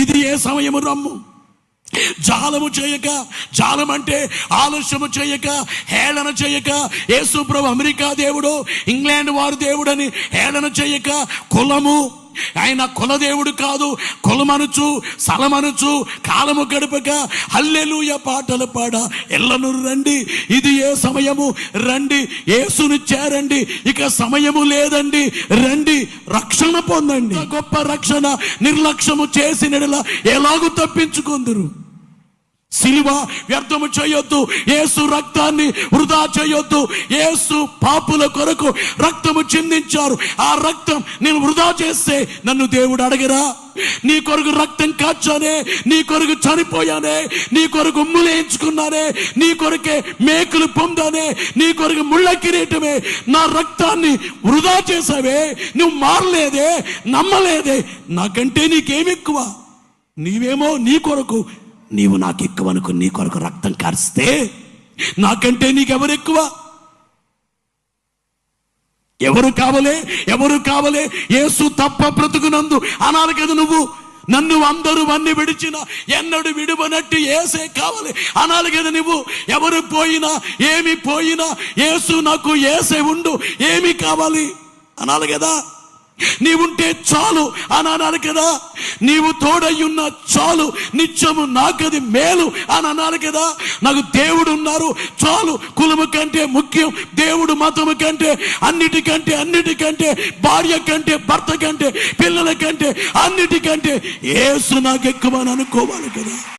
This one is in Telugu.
ఇది ఏ సమయము రమ్ము. జాలము చేయక, జాలం అంటే ఆలస్యము చేయక, హేళన చేయక, యేసు ప్రభు అమెరికా దేవుడు, ఇంగ్లాండ్ వారు దేవుడని హేళన చేయక, కులము ఆయన కులదేవుడు కాదు, కులమనుచు సలమనుచు కాలము గడపక హల్లెలూయా పాటలు పాడ ఎల్లను రండి. ఇది ఏ సమయము? రండి, యేసును చేరండి. ఇక సమయము లేదండి, రండి, రక్షణ పొందండి. గొప్ప రక్షణ నిర్లక్ష్యము చేసినలా ఎలాగూ తప్పించుకుందురు. సిలువ వ్యర్థము చేయొద్దు, యేసు రక్తాన్ని వృధా చేయొద్దు. యేసు పాపుల కొరకు రక్తము చిందించారు. ఆ రక్తం నేను వృధా చేస్తే నన్ను దేవుడు అడగరా? నీ కొరకు రక్తం కాచానే, నీ కొరకు చనిపోయానే, నీ కొరకు ఉమ్ములేయించుకున్నానే, నీ కొరకే మేకులు పొందానే, నీ కొరకు ముళ్ళ కిరీటమే, నా రక్తాన్ని వృధా చేసావే, నువ్వు మారలేదే, నమ్మలేదే, నాకంటే నీకేమెక్కువ? నీవేమో నీ కొరకు, నీవు నాకు ఎక్కువ అనుకో, నీ కొరకు రక్తం కార్స్తే నాకంటే నీకెవరు ఎక్కువ? ఎవరు కావలే? ఎవరు కావలే? యేసు తప్ప బ్రతుకునందు అనాలి కదా నువ్వు. నన్ను అందరూ అన్ని విడిచిన ఎన్నడు విడువనట్టు యేసే కావాలి అనాలి కదా నువ్వు. ఎవరు పోయినా ఏమి పోయినా యేసు నాకు యేసే ఉండు, ఏమి కావాలి అనాలి కదా. నీవుంటే చాలు అని అనాలి కదా. నీవు తోడయ్యున్న చాలు, నిత్యము నాకది మేలు అని అనాలి కదా. నాకు దేవుడు ఉన్నారు చాలు. కులము కంటే ముఖ్యం, దేవుడు మతము కంటే, అన్నిటికంటే భార్య కంటే, భర్త కంటే, పిల్లల కంటే, అన్నిటికంటే యేసు నాకు ఎక్కువ అని అనుకోవాలి కదా.